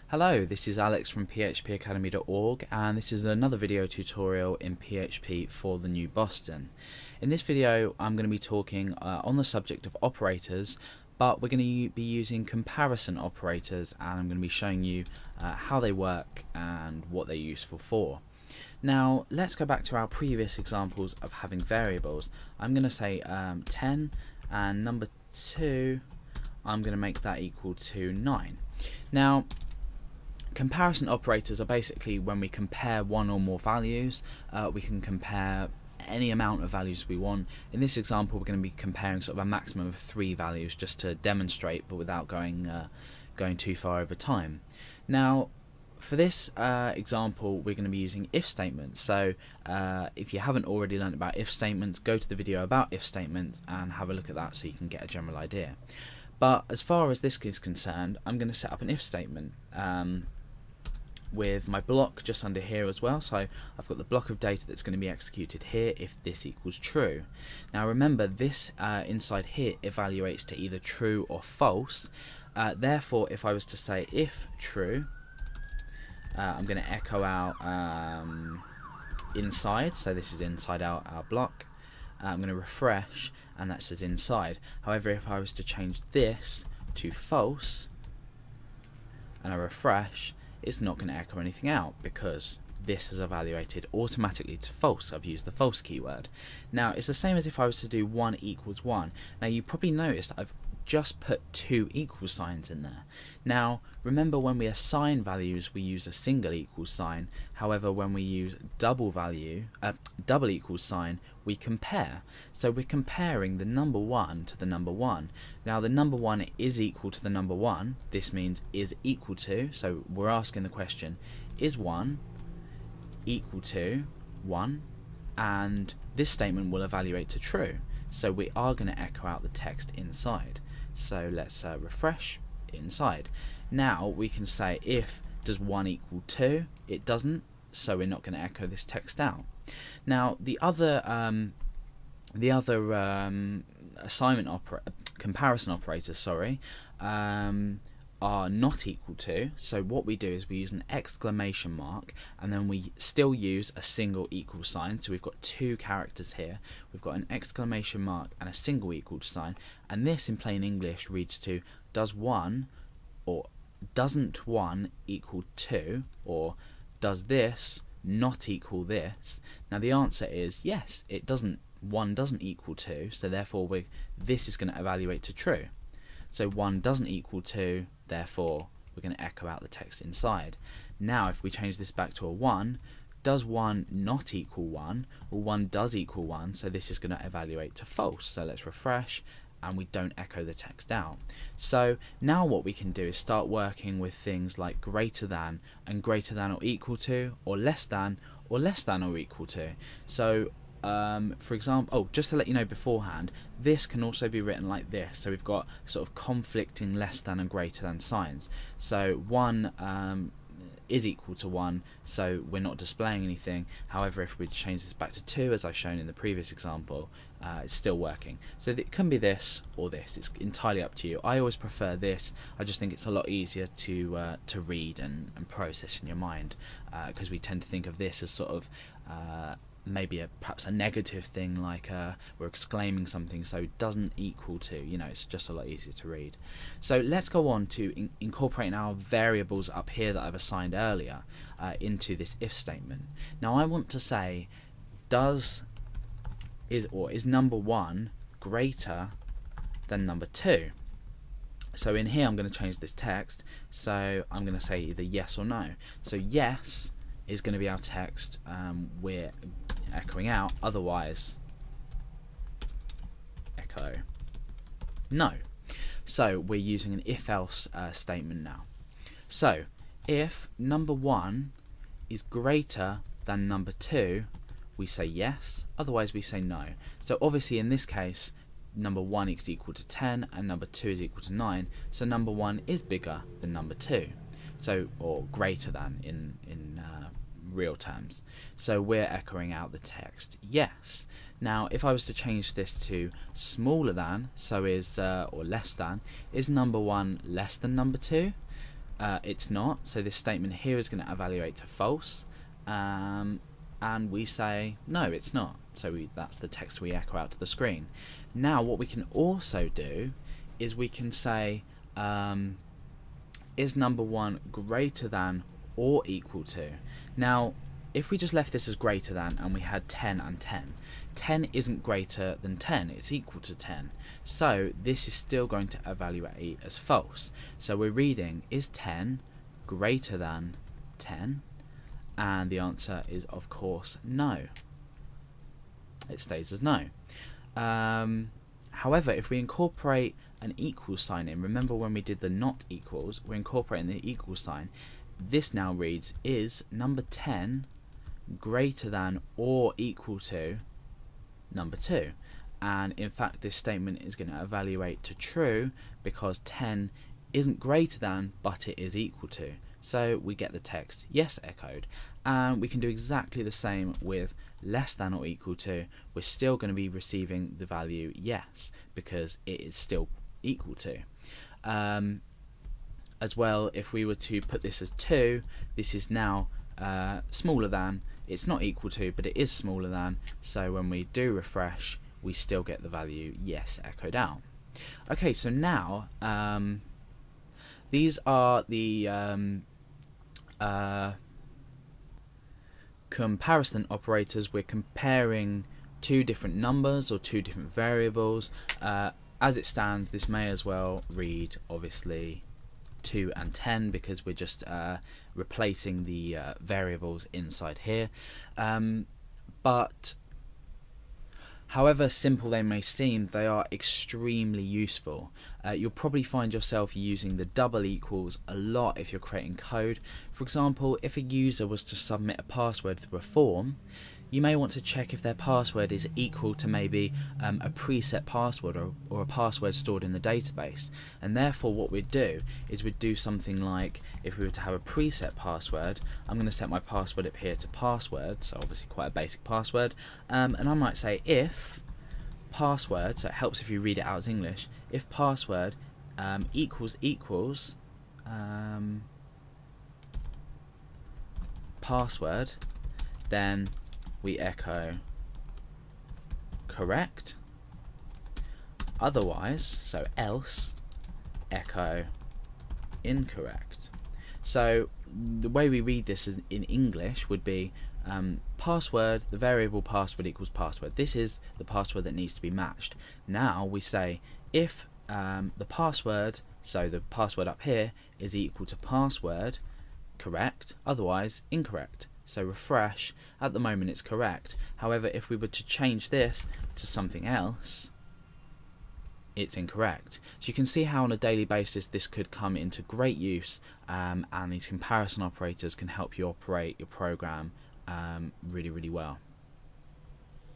Hello, this is Alex from phpacademy.org, and this is another video tutorial in PHP for the new Boston. In this video I'm going to be talking on the subject of operators, but we're going to be using comparison operators, and I'm going to be showing you how they work and what they're useful for. Now let's go back to our previous examples of having variables. I'm going to say 10 and number 2, I'm going to make that equal to 9. Now comparison operators are basically when we compare one or more values. We can compare any amount of values we want. In this example we're going to be comparing sort of a maximum of 3 values just to demonstrate, but without going too far over time. Now for this example we're going to be using if statements. So if you haven't already learned about if statements, go to the video about if statements and have a look at that so you can get a general idea. But as far as this is concerned, I'm going to set up an if statement with my block just under here as well. So I've got the block of data that's going to be executed here if this equals true. Now remember, this inside here evaluates to either true or false. Therefore if I was to say if true, I'm going to echo out inside, so this is inside our block. I'm going to refresh and that says inside. However, if I was to change this to false and I refresh, it's not going to echo anything out because this has evaluated automatically to false. I've used the false keyword. Now it's the same as if I was to do 1 equals 1. Now you probably noticed I've just put 2 equal signs in there. Now remember, when we assign values we use a single equal sign. However, when we use double equal sign, we compare. So we're comparing the number 1 to the number 1. Now the number 1 is equal to the number 1. This means is equal to, so we're asking the question, is 1 equal to 1? And this statement will evaluate to true. So we are going to echo out the text inside. So let's refresh inside. Now we can say if does 1 equal 2? It doesn't, so we're not going to echo this text out. Now the other comparison operators, sorry, are not equal to. So what we do is we use an exclamation mark and then we still use a single equal sign. So we've got 2 characters here. We've got an exclamation mark and a single equal sign, and this in plain English reads to does 1 or doesn't 1 equal 2, or does this not equal this? Now the answer is yes, it doesn't. 1 doesn't equal 2, so therefore this is going to evaluate to true. So 1 doesn't equal 2, therefore we're going to echo out the text inside. Now if we change this back to a 1, does 1 not equal 1? Well, 1 does equal 1, so this is going to evaluate to false. So let's refresh and we don't echo the text out. So now what we can do is start working with things like greater than and greater than or equal to, or less than or equal to. So for example, just to let you know beforehand, this can also be written like this. So we've got sort of conflicting less than and greater than signs. So 1 is equal to 1, so we're not displaying anything. However, if we change this back to 2 as I've shown in the previous example, it's still working. So it can be this or this, it's entirely up to you. I always prefer this. I just think it's a lot easier to read and process in your mind, because we tend to think of this as sort of maybe perhaps a negative thing, like we're exclaiming something, so it doesn't equal to, it's just a lot easier to read. So let's go on to incorporating our variables up here that I've assigned earlier into this if statement. Now I want to say is number 1 greater than number 2? So in here I'm going to change this text, so I'm going to say either yes or no. So yes is going to be our text, we're echoing out, otherwise echo no. So we're using an if-else statement now. So if number 1 is greater than number 2, we say yes, otherwise we say no. So obviously in this case number 1 is equal to 10 and number 2 is equal to 9, so number 1 is bigger than number 2, so, or greater than in real terms. So we're echoing out the text yes. Now if I was to change this to smaller than, so is or less than, is number 1 less than number 2? it's not. So this statement here is going to evaluate to false, and we say no, it's not. So that's the text we echo out to the screen. Now what we can also do is we can say is number 1 greater than or equal to. Now if we just left this as greater than and we had 10 and 10, 10 isn't greater than 10, it's equal to 10. So this is still going to evaluate as false. So we're reading, is 10 greater than 10? And the answer is, of course, no. It stays as no. However, if we incorporate an equal sign in, remember when we did the not equals, we're incorporating the equal sign. This now reads, is number 10 greater than or equal to number 2? And in fact this statement is going to evaluate to true because 10 isn't greater than but it is equal to. So we get the text yes echoed, and we can do exactly the same with less than or equal to. We're still going to be receiving the value yes because it is still equal to. As well, if we were to put this as 2, this is now smaller than. It's not equal to, but it is smaller than, so when we do refresh we still get the value yes echoed out. Okay, so now these are the comparison operators. We're comparing two different numbers or two different variables. As it stands, this may as well read obviously 2 and 10 because we're just replacing the variables inside here. But however simple they may seem, they are extremely useful. You'll probably find yourself using the double equals a lot if you're creating code. For example, if a user was to submit a password through a form, you may want to check if their password is equal to maybe a preset password or a password stored in the database. And therefore what we'd do is we'd do something like, if we were to have a preset password, I'm going to set my password up here to password, so obviously quite a basic password, and I might say if password, so it helps if you read it out as English, if password equals password, then we echo correct. Otherwise, so else, echo incorrect. So the way we read this is in English would be password, the variable password equals password. This is the password that needs to be matched. Now we say if the password, so the password up here, is equal to password, correct, otherwise incorrect. So refresh, at the moment it's correct. However, if we were to change this to something else, it's incorrect. So you can see how on a daily basis this could come into great use, and these comparison operators can help you operate your program really, really well.